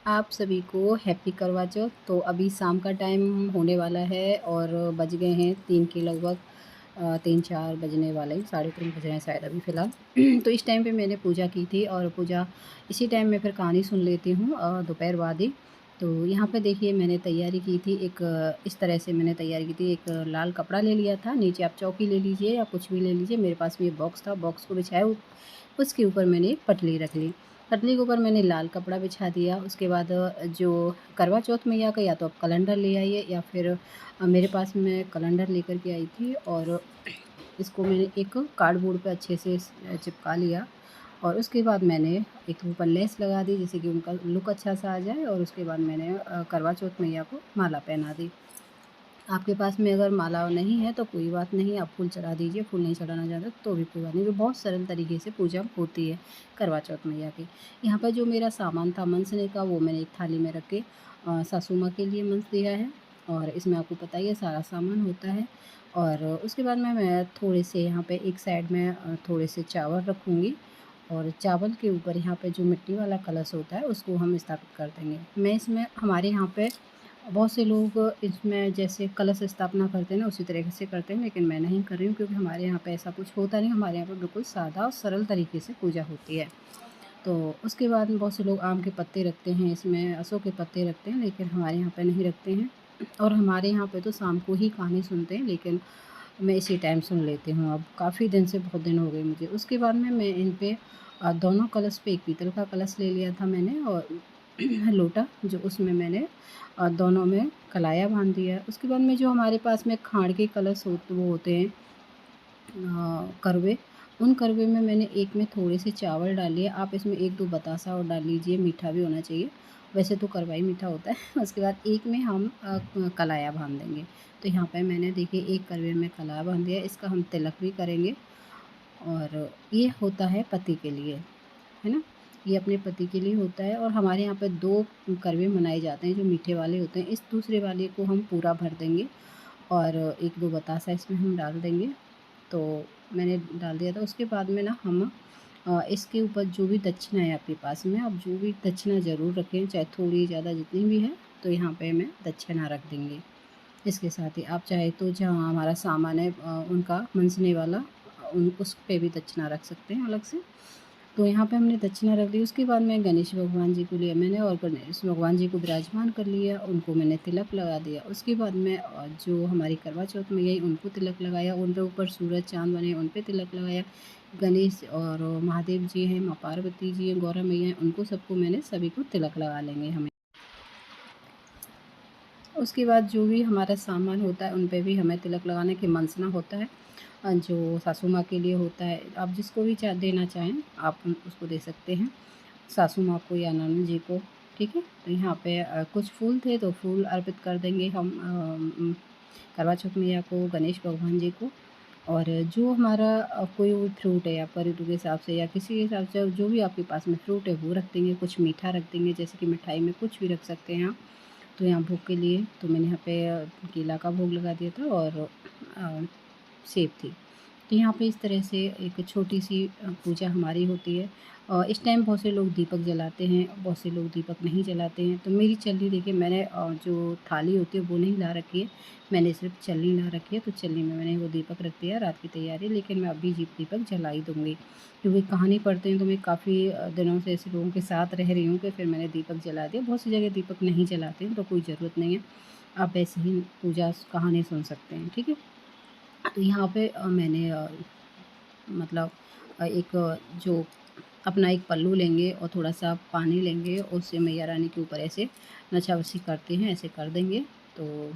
आप सभी को हैप्पी करवा चौथ। तो अभी शाम का टाइम होने वाला है और बज गए हैं 3 के लगभग। 3-4 बजने वाले हैं, साढ़े 3 बज रहे हैं शायद अभी फ़िलहाल। तो इस टाइम पे मैंने पूजा की थी और पूजा इसी टाइम मैं फिर कहानी सुन लेती हूँ दोपहर बाद ही। तो यहाँ पे देखिए मैंने तैयारी की थी एक इस तरह से मैंने तैयारी की थी। एक लाल कपड़ा ले लिया था, नीचे आप चौकी ले लीजिए या कुछ भी ले लीजिए। मेरे पास में ये बॉक्स था, बॉक्स को बिछाया, उसके ऊपर मैंने एक पटली रख ली। पटली के ऊपर मैंने लाल कपड़ा बिछा दिया। उसके बाद जो करवा चौथ मैया का या तो आप कैलेंडर ले आइए या फिर मेरे पास मैं कैलेंडर लेकर के आई थी और इसको मैंने एक कार्डबोर्ड पे अच्छे से चिपका लिया और उसके बाद मैंने एक ऊपर लेस लगा दी जिससे कि उनका लुक अच्छा सा आ जाए और उसके बाद मैंने करवा चौथ मैया को माला पहना दी। आपके पास में अगर माला नहीं है तो कोई बात नहीं, आप फूल चढ़ा दीजिए। फूल नहीं चढ़ाना चाहते तो भी कोई बात नहीं। तो बहुत सरल तरीके से पूजा होती है करवा चौथ मैया की। यहाँ पर जो मेरा सामान था मनसने का वो मैंने एक थाली में रख के सासू माँ के लिए मंस दिया है और इसमें आपको पता ही है सारा सामान होता है। और उसके बाद में मैं थोड़े से यहाँ पे एक साइड में थोड़े से चावल रखूँगी और चावल के ऊपर यहाँ पे जो मिट्टी वाला कलश होता है उसको हम स्थापित कर देंगे। मैं इसमें हमारे यहाँ पे बहुत से लोग इसमें जैसे कलश स्थापना करते हैं ना उसी तरीके से करते हैं, लेकिन मैं नहीं कर रही हूँ क्योंकि हमारे यहाँ पे ऐसा कुछ होता नहीं। हमारे यहाँ पे बिल्कुल सादा और सरल तरीके से पूजा होती है। तो उसके बाद में बहुत से लोग आम के पत्ते रखते हैं, इसमें अशोक के पत्ते रखते हैं, लेकिन हमारे यहाँ पे नहीं रखते हैं। और हमारे यहाँ पे तो शाम को ही कहानी सुनते हैं, लेकिन मैं इसी टाइम सुन लेती हूँ। अब काफ़ी दिन से बहुत दिन हो गए मुझे। उसके बाद में मैं इन पे दोनों कलश पे एक पीतल का कलश ले लिया था मैंने और लोटा जो उसमें मैंने दोनों में कलाया बांध दिया। उसके बाद में जो हमारे पास में खाड़ के कलश वो होते हैं करवे, उन करवे में मैंने एक में थोड़े से चावल डालिए। आप इसमें 1-2 बतासा और डाल लीजिए, मीठा भी होना चाहिए। वैसे तो करवा ही मीठा होता है। उसके बाद एक में हम कलाया बांध देंगे। तो यहाँ पे मैंने देखिए एक करवे में कलाया बांध दिया, इसका हम तिलक भी करेंगे और ये होता है पति के लिए, है ना? ये अपने पति के लिए होता है और हमारे यहाँ पे 2 करवे मनाए जाते हैं जो मीठे वाले होते हैं। इस दूसरे वाले को हम पूरा भर देंगे और 1-2 बतासा इसमें हम डाल देंगे। तो मैंने डाल दिया था। उसके बाद में ना हम इसके ऊपर जो भी दक्षिणा है आपके पास में, आप जो भी दक्षिणा ज़रूर रखें, चाहे थोड़ी ज़्यादा जितनी भी है, तो यहाँ पे मैं दक्षिणा रख देंगे। इसके साथ ही आप चाहे तो जहाँ हमारा सामान है उनका मंसने वाला उन उस पे भी दक्षिणा रख सकते हैं अलग से। तो यहाँ पे हमने दक्षिणा रख दी। उसके बाद में गणेश भगवान जी को लिया मैंने और गणेश भगवान जी को विराजमान कर लिया, उनको मैंने तिलक लगा दिया। उसके बाद में जो हमारी करवा चौथ में गई उनको तिलक लगाया, उन पे ऊपर सूरज चाँद बने उन पे तिलक लगाया। गणेश और महादेव जी हैं, माँ पार्वती जी हैं, गौरा मैया हैं, उनको सबको मैंने सभी को तिलक लगा लेंगे हमें। उसके बाद जो भी हमारा सामान होता है उन पे भी हमें तिलक लगाने की मंसना होता है। जो सासू माँ के लिए होता है, आप जिसको भी देना चाहें आप उसको दे सकते हैं, सासू माँ को या ननद जी को, ठीक है। तो यहाँ पे कुछ फूल थे तो फूल अर्पित कर देंगे हम करवा चौथ मैया को, गणेश भगवान जी को। और जो हमारा कोई भी फ्रूट है आपका ऋतु के हिसाब से या किसी के हिसाब से जो भी आपके पास में फ्रूट है वो रख देंगे। कुछ मीठा रख देंगे, जैसे कि मिठाई में कुछ भी रख सकते हैं आप। तो यहाँ भोग के लिए तो मैंने यहाँ पे केला का भोग लगा दिया था और सेब थी। तो यहाँ पे इस तरह से एक छोटी-सी पूजा हमारी होती है। इस टाइम बहुत से लोग दीपक जलाते हैं, बहुत से लोग दीपक नहीं जलाते हैं। तो मेरी चलनी देखिए मैंने जो थाली होती है वो नहीं ला रखी है, मैंने सिर्फ़ चलनी ला रखी है। तो चलनी में मैंने वो दीपक रख दिया, रात की तैयारी, लेकिन मैं अभी दीपक जला ही दूँगी। क्योंकि कहानी पढ़ते हैं तो मैं काफ़ी दिनों से ऐसे लोगों के साथ रह रही हूँ कि फिर मैंने दीपक जला दिया। बहुत सी जगह दीपक नहीं जलाते हैं तो कोई ज़रूरत नहीं है। आप ऐसे ही पूजा कहानी सुन सकते हैं, ठीक है? तो यहाँ पे मैंने मतलब एक जो अपना एक पल्लू लेंगे और थोड़ा-सा पानी लेंगे और उससे मैया रानी के ऊपर ऐसे नछावसी करते हैं, ऐसे कर देंगे। तो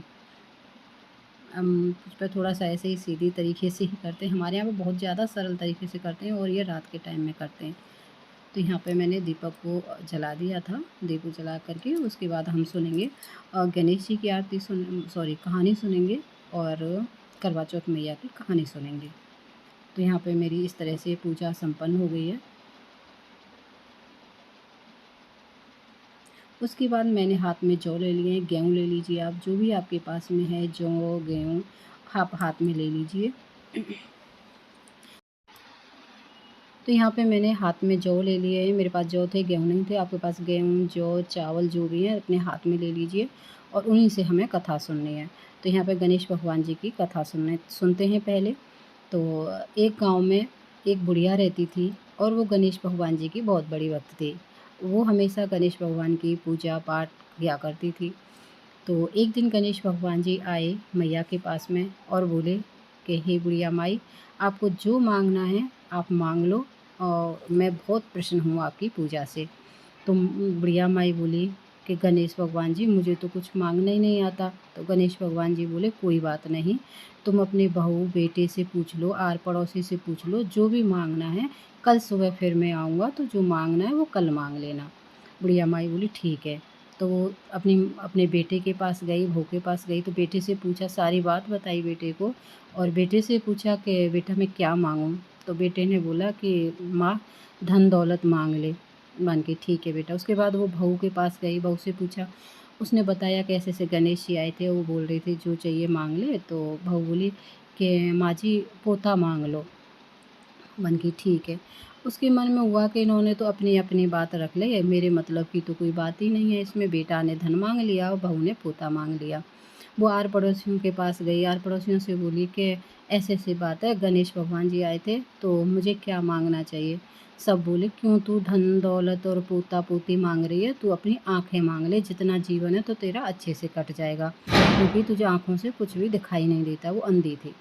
हम उस पे थोड़ा-सा ऐसे ही सीधी तरीके से ही करते हैं। हमारे यहाँ पे बहुत ज़्यादा सरल तरीके से करते हैं और ये रात के टाइम में करते हैं। तो यहाँ पे मैंने दीपक को जला दिया था। दीपक जला कर के उसके बाद हम सुनेंगे गणेश जी की आरती कहानी सुनेंगे और करवा चौथ मैया की कहानी सुनेंगे। तो यहाँ पे मेरी इस तरह से पूजा संपन्न हो गई है। उसके बाद मैंने हाथ में जौ ले लिए, गेहूँ ले लीजिए आप, जो भी आपके पास में है जौ, गेहूँ आप हाथ में ले लीजिए। तो यहाँ पे मैंने हाथ में जौ ले लिए हैं, मेरे पास जौ थे, गेहूँ नहीं थे। आपके पास गेहूँ, जौ, चावल जो भी है अपने हाथ में ले लीजिए और उन्हीं से हमें कथा सुननी है। तो यहाँ पे गणेश भगवान जी की कथा सुनते हैं पहले। तो एक गाँव में एक बुढ़िया रहती थी और वो गणेश भगवान जी की बहुत बड़ी भक्त थी। वो हमेशा गणेश भगवान की पूजा पाठ किया करती थी। तो एक दिन गणेश भगवान जी आए मैया के पास में और बोले कि हे बुढ़िया माई, आपको जो मांगना है आप मांग लो और मैं बहुत प्रसन्न हूँ आपकी पूजा से। तो बुढ़िया माई बोली कि गणेश भगवान जी मुझे तो कुछ मांगना ही नहीं आता। तो गणेश भगवान जी बोले कोई बात नहीं, तुम अपने बहू बेटे से पूछ लो, आर पड़ोसी से पूछ लो, जो भी मांगना है कल सुबह फिर मैं आऊँगा, तो जो मांगना है वो कल मांग लेना। बुढ़िया माई बोली ठीक है। तो वो अपने बेटे के पास गई, बहू के पास गई, तो बेटे से पूछा, सारी बात बताई बेटे को और बेटे से पूछा कि बेटा मैं क्या मांगूँ। तो बेटे ने बोला कि माँ धन दौलत मांग ले। मान के ठीक है बेटा। उसके बाद वो बहू के पास गई, बहू से पूछा, उसने बताया कि ऐसे ऐसे गणेश जी आए थे, वो बोल रहे थे जो चाहिए मांग ले। तो बहू बोली कि माँ जी पोता मांग लो। मन की ठीक है। उसके मन में हुआ कि इन्होंने तो अपनी अपनी बात रख ली, मेरे मतलब की तो कोई बात ही नहीं है इसमें। बेटा ने धन मांग लिया और बहू ने पोता मांग लिया। वो आर पड़ोसियों के पास गई, आर पड़ोसियों से बोली कि ऐसे ऐसी बात है, गणेश भगवान जी आए थे तो मुझे क्या मांगना चाहिए। सब बोले क्यों तू धन दौलत और पोता पोती मांग रही है, तू अपनी आंखें मांग ले, जितना जीवन है तो तेरा अच्छे से कट जाएगा, क्योंकि तुझे आंखों से कुछ भी दिखाई नहीं देता। वो अंधी थी।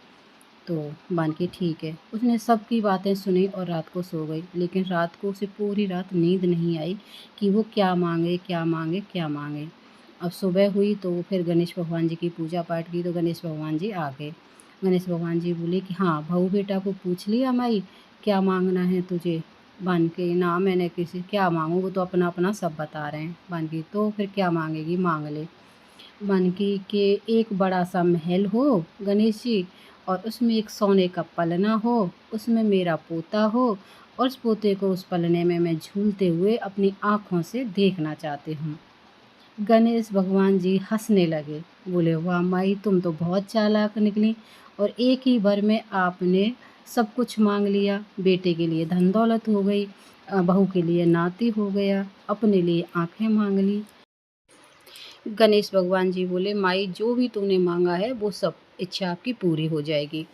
तो मान के ठीक है। उसने सबकी बातें सुनी और रात को सो गई। लेकिन रात को उसे पूरी रात नींद नहीं आई कि वो क्या मांगे क्या मांगे क्या मांगे। अब सुबह हुई तो वो फिर गणेश भगवान जी की पूजा पाठ की, तो गणेश भगवान जी आ गए। गणेश भगवान जी बोले कि हाँ बहू बेटा को पूछ लिया माई क्या मांगना है तुझे। बन के ना मैंने किसी क्या मांगू, वो तो अपना अपना सब बता रहे हैं। बन की तो फिर क्या मांगेगी मांग ले। मन की कि एक बड़ा सा महल हो गणेश जी, और उसमें एक सोने का पलना हो, उसमें मेरा पोता हो और उस पोते को उस पलने में मैं झूलते हुए अपनी आँखों से देखना चाहती हूँ। गणेश भगवान जी हँसने लगे, बोले वाह माई तुम तो बहुत चालाक निकली और एक ही भर में आपने सब कुछ मांग लिया। बेटे के लिए धन दौलत हो गई, बहू के लिए नाती हो गया, अपने लिए आँखें मांग ली। गणेश भगवान जी बोले माई जो भी तूने मांगा है वो सब इच्छा आपकी पूरी हो जाएगी।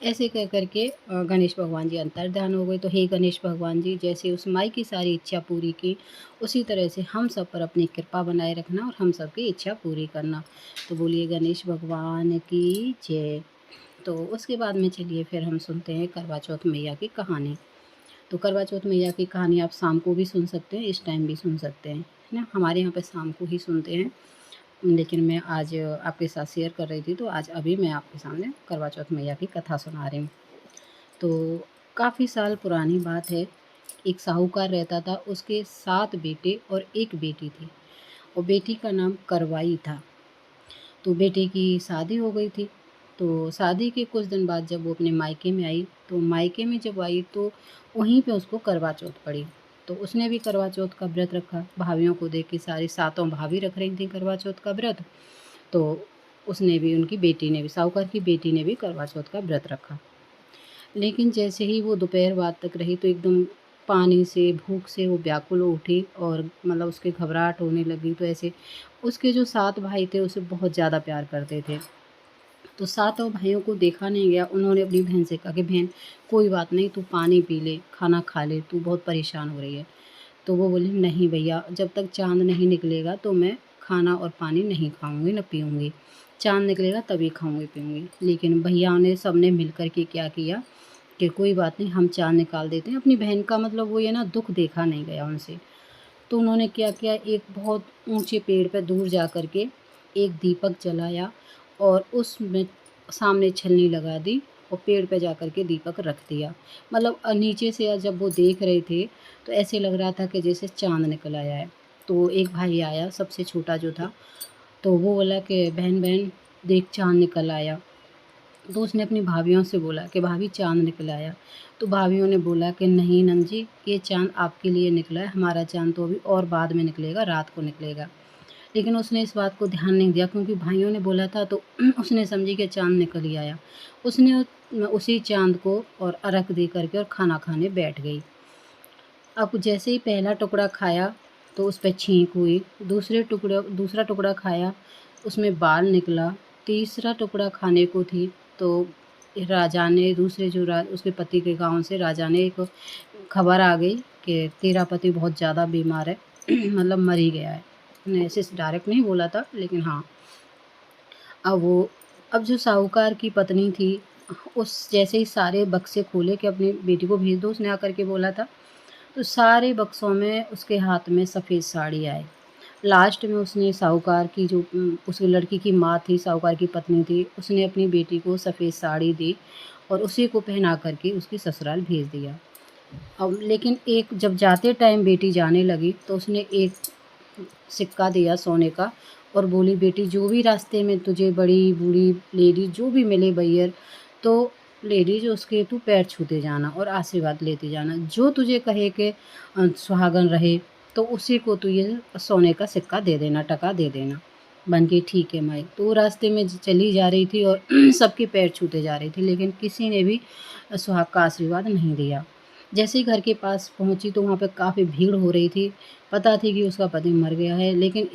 ऐसे कह कर के गणेश भगवान जी अंतर्ध्यान हो गए। तो हे गणेश भगवान जी जैसे उस माई की सारी इच्छा पूरी की, उसी तरह से हम सब पर अपनी कृपा बनाए रखना और हम सब की इच्छा पूरी करना। तो बोलिए गणेश भगवान की जय। तो उसके बाद में चलिए फिर हम सुनते हैं करवा चौथ मैया की कहानी। तो करवा चौथ मैया की कहानी आप शाम को भी सुन सकते हैं, इस टाइम भी सुन सकते हैं, है ना। हमारे यहाँ पे शाम को ही सुनते हैं, लेकिन मैं आज आपके साथ शेयर कर रही थी, तो आज अभी मैं आपके सामने करवा चौथ मैया की कथा सुना रही हूँ। तो काफ़ी साल पुरानी बात है। एक साहूकार रहता था, उसके 7 बेटे और 1 बेटी थी और बेटी का नाम करवाई था। तो बेटे की शादी हो गई थी। तो शादी के कुछ दिन बाद जब वो अपने मायके में आई, तो मायके में जब आई तो वहीं पे उसको करवा चौथ पड़ी। तो उसने भी करवा चौथ का व्रत रखा। भाभीयों को देख के सारी 7 भाभी रख रही थी करवा चौथ का व्रत। तो उसने भी, उनकी बेटी ने भी, साहूकार की बेटी ने भी करवा चौथ का व्रत रखा। लेकिन जैसे ही वो दोपहर बाद तक रही तो एकदम पानी से, भूख से वो व्याकुल हो उठी और मतलब उसके घबराहट होने लगी। तो ऐसे उसके जो 7 भाई थे उसे बहुत ज़्यादा प्यार करते थे। तो 7 भाइयों को देखा नहीं गया। उन्होंने अपनी बहन से कहा कि बहन कोई बात नहीं, तू पानी पी ले, खाना खा ले, तू बहुत परेशान हो रही है। तो वो बोली नहीं भैया, जब तक चाँद नहीं निकलेगा तो मैं खाना और पानी नहीं खाऊंगी न पीऊँगी। चाँद निकलेगा तभी खाऊंगी पीऊँगी। लेकिन भैया ने सबने मिल कर के क्या किया कि कोई बात नहीं, हम चाँद निकाल देते हैं। अपनी बहन का मतलब वो ये ना दुःख देखा नहीं गया उनसे। तो उन्होंने क्या किया, एक बहुत ऊंचे पेड़ पर दूर जा कर के एक दीपक जलाया और उसमें सामने छलनी लगा दी और पेड़ पे जा कर के दीपक रख दिया। मतलब नीचे से जब वो देख रहे थे तो ऐसे लग रहा था कि जैसे चाँद निकल आया है। तो एक भाई आया, सबसे छोटा जो था, तो वो बोला कि बहन बहन देख चाँद निकल आया। तो उसने अपनी भाभीयों से बोला कि भाभी चाँद निकल आया। तो भाभीयों ने बोला कि नहीं नंद जी, ये चाँद आपके लिए निकला है, हमारा चाँद तो अभी और बाद में निकलेगा, रात को निकलेगा। लेकिन उसने इस बात को ध्यान नहीं दिया, क्योंकि भाइयों ने बोला था तो उसने समझी कि चाँद निकल ही आया। उसने उसी चाँद को और अर्घ दे करके और खाना खाने बैठ गई। अब जैसे ही पहला टुकड़ा खाया तो उस पे छींक हुई, दूसरा टुकड़ा खाया उसमें बाल निकला, तीसरा टुकड़ा खाने को थी तो राजा ने दूसरे जो उसके पति के गाँव से राजा ने एक खबर आ गई कि तेरा पति बहुत ज़्यादा बीमार है मतलब मर ही गया है। उन्होंने ऐसे डायरेक्ट नहीं बोला था, लेकिन हाँ, अब जो साहूकार की पत्नी थी, उस जैसे ही सारे बक्से खोले कि अपनी बेटी को भेज दो, उसने आकर के बोला था, तो सारे बक्सों में उसके हाथ में सफ़ेद साड़ी आई। लास्ट में उसने साहूकार की जो उसकी लड़की की माँ थी, साहूकार की पत्नी थी, उसने अपनी बेटी को सफ़ेद साड़ी दी और उसी को पहना कर के उसकी ससुराल भेज दिया। अब लेकिन एक जब जाते टाइम बेटी जाने लगी तो उसने एक सिक्का दिया सोने का और बोली, बेटी जो भी रास्ते में तुझे बड़ी बूढ़ी लेडीज जो भी मिले बैयर, तो लेडीज उसके तू पैर छूते जाना और आशीर्वाद लेते जाना, जो तुझे कहे कि सुहागन रहे तो उसी को तू ये सोने का सिक्का दे देना, टका दे देना। बन के ठीक है माई। तो वो रास्ते में चली जा रही थी और सबके पैर छूते जा रही थी, लेकिन किसी ने भी सुहाग का आशीर्वाद नहीं दिया। जैसे ही घर के पास पहुंची तो वहाँ पे काफ़ी भीड़ हो रही थी। पता थी कि उसका पति मर गया है, लेकिन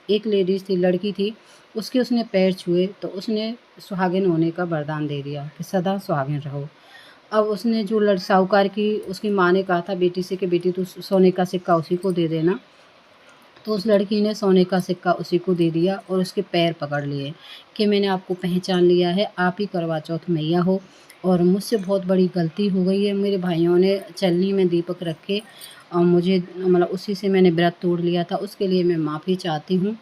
एक लेडीज़ थी, लड़की थी, उसने पैर छुए तो उसने सुहागिन होने का वरदान दे दिया कि सदा सुहागिन रहो। अब उसने जो साहूकार की उसकी माँ ने कहा था बेटी से कि बेटी तू सोने का सिक्का उसी को दे देना, तो उस लड़की ने सोने का सिक्का उसी को दे दिया और उसके पैर पकड़ लिए कि मैंने आपको पहचान लिया है, आप ही करवा चौथ मैया हो और मुझसे बहुत बड़ी गलती हो गई है। मेरे भाइयों ने चलनी में दीपक रखे और मुझे मतलब उसी से मैंने व्रत तोड़ लिया था, उसके लिए मैं माफ़ी चाहती हूँ।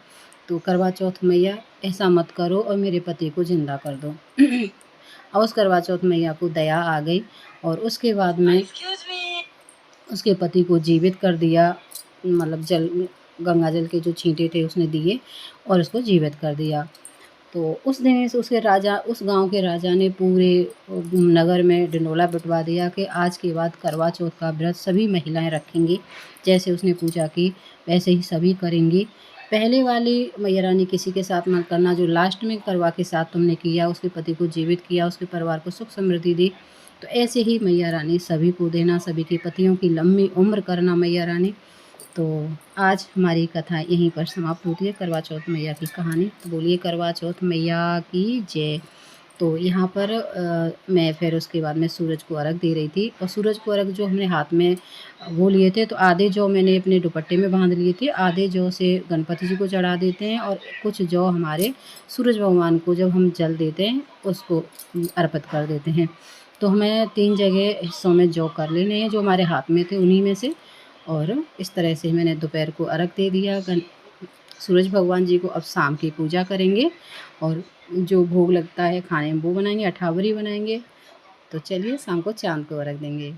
तो करवा चौथ मैया ऐसा मत करो और मेरे पति को ज़िंदा कर दो। और उस करवा चौथ मैया को दया आ गई और उसके बाद में उसके पति को जीवित कर दिया, मतलब गंगा जल के जो छींटे थे उसने दिए और उसको जीवित कर दिया। तो उस दिन से उस गांव के राजा ने पूरे नगर में ढिंढोरा पिटवा दिया कि आज के बाद करवा चौथ का व्रत सभी महिलाएं रखेंगी। जैसे उसने पूजा की वैसे ही सभी करेंगी। पहले वाली मैया रानी किसी के साथ मत करना, जो लास्ट में करवा के साथ तुमने किया, उसके पति को जीवित किया, उसके परिवार को सुख समृद्धि दी, तो ऐसे ही मैया रानी सभी को देना, सभी के पतियों की लंबी उम्र करना मैया रानी। तो आज हमारी कथा यहीं पर समाप्त होती है, करवा चौथ मैया की कहानी। तो बोलिए करवा चौथ मैया की जय। तो यहाँ पर मैं फिर उसके बाद में सूरज को अर्घ दे रही थी और सूरज को अर्घ जो हमने हाथ में वो लिए थे, तो आधे जौ मैंने अपने दुपट्टे में बांध लिए थे, आधे जौ से गणपति जी को चढ़ा देते हैं और कुछ जौ हमारे सूरज भगवान को जब हम जल देते हैं उसको अर्पित कर देते हैं। तो हमें 3 जगह हिस्सों में जौ कर लेने हैं जो हमारे हाथ में थे उन्हीं में से। और इस तरह से मैंने दोपहर को अर्घ दे दिया। सूरज भगवान जी को अब शाम की पूजा करेंगे और जो भोग लगता है खाने में वो बनाएंगे, अठावरी बनाएंगे। तो चलिए शाम को चाँद को अर्घ देंगे।